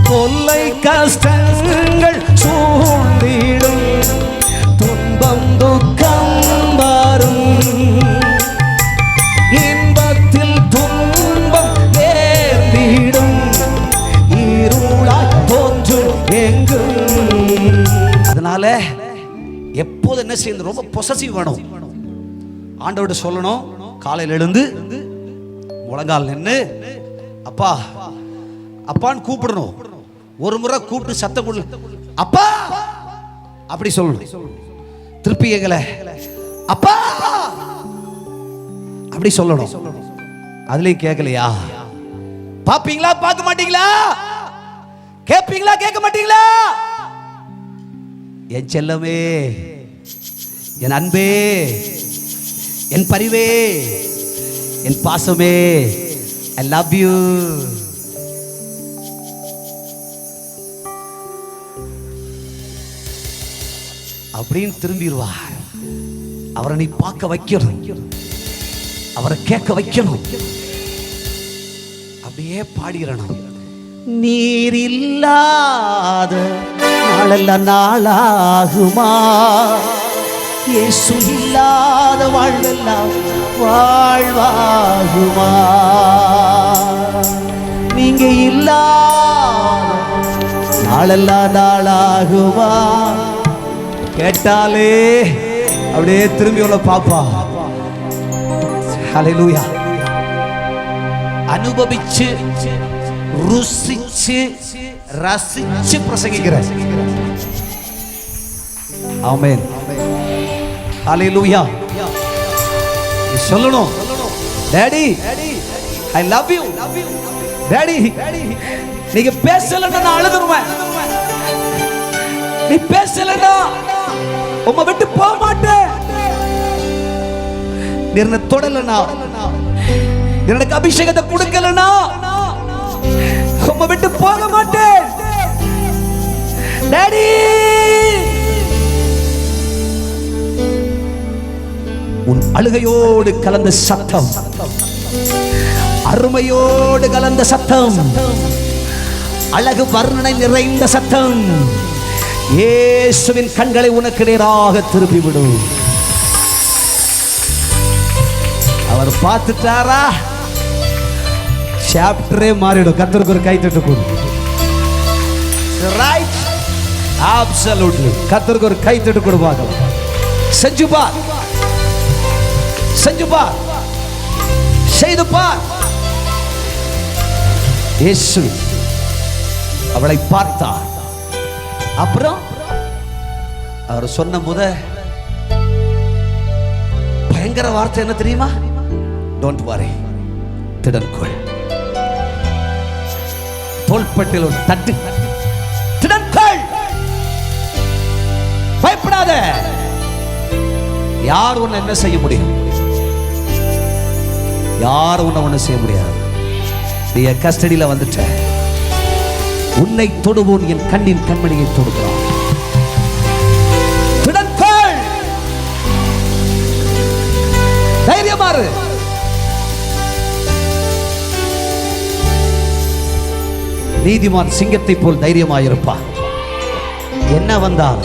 தொல்லை கஷ்டங்கள் சூழ்ந்திடும், துன்பம் துக்கம் வரும், இன்பத்தில் துன்பம் நேர்ந்திடும், இருளாய் தோன்றும் எங்கும். அதனால எப்போது என்ன செய்யணும், ரொம்ப பொசசிவ் வேணும். ஆண்டவர்கிட்ட சொல்லணும், காலையில் எழுந்து முழங்கால் நின்று அப்பா அப்பான்னு கூப்பிடணும். ஒரு முறை கூப்பிட்டு சத்தம் கொடு, அப்பா அப்படி சொல்லணும். திருப்பி எங்களை அப்பா அப்படி சொல்லணும். அதுலயும் கேட்கலையா, பாப்பீங்களா பார்க்க மாட்டீங்களா, கேட்பீங்களா கேட்க மாட்டீங்களா, என் செல்லமே, என் அன்பே, என் பரிவே, என் பாசமே, I love you. அப்படின்னு திரும்பிடுவார். அவரை நீ பார்க்க வைக்கணும், அவரை கேட்க வைக்கணும். அப்படியே பாடிடணும். நீர் இல்லாத நாளெல்லாம் நாளாகுமா, இயேசு இல்லாத வாழ்வெல்லாம் வாழ்வாகுமா, நீங்க இல்லாத நாளெல்லாம் நாளாகுமா. கேட்டாலே அப்படியே திரும்பி உள்ள பாப்பா. ஹல்லேலூயா. அனுபவிச்சு ருசிச்சு ரசிச்சு பிரசங்கிக்கிற. ஆமென். ஹல்லேலூயா. சொல்லணும், daddy I love you. Daddy நீங்க பேசலன்னா நான் அழுதுருவேன், நீ பேசலன்னா உம்மை விட்டு போக மாட்டேன், நீ என்ன தொடலனா, எனக்கு அபிஷேகத்தை கொடுக்கலனா உம்மை விட்டு போக மாட்டேன். டாடி உன் அழுகையோடு கலந்த சத்தம், அருமையோடு கலந்த சத்தம், அழகு வர்ணனை நிறைந்த சத்தம், இயேசுவின் கண்களை உனக்கு நேராக திருப்பிவிடும். அவர் பார்த்துட்டாரா, சாப்டரே மாறிடும். கர்த்தருக்கு ஒரு கை தட்டு கொடு. Right, absolutely. கர்த்தருக்கு ஒரு கை தட்டு கொடு பார்க்கலாம். செஞ்சு பார், செஞ்சு பார், செய்து பார். இயேசு அவளை பார்த்தார். அப்புறம் அவர் சொன்ன பயங்கர வார்த்தை என்ன தெரியுமா? Don't worry, திடன்கொள். தோள்பட்டில் ஒரு தட்டு, திடன்கொள், பயப்படாத. யார் உன்னை என்ன செய்ய முடியும்? யார் உன்னை ஒண்ணு செய்ய முடியாது. நீ என் கஸ்டடியில வந்துட்ட. உன்னை தொடுவோன் என் கண்ணின் கண்மணியை தொடுகிறான். திடன்கொள், தைரியமாறு. நீதிமான் சிங்கத்தை போல் தைரியமாயிருப்பான். என்ன வந்தால்.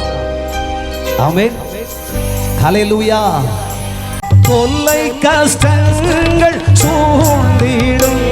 ஆமென். ஹல்லேலூயா. தொல்லை கஷ்டங்கள் சூழ்ந்திடும்,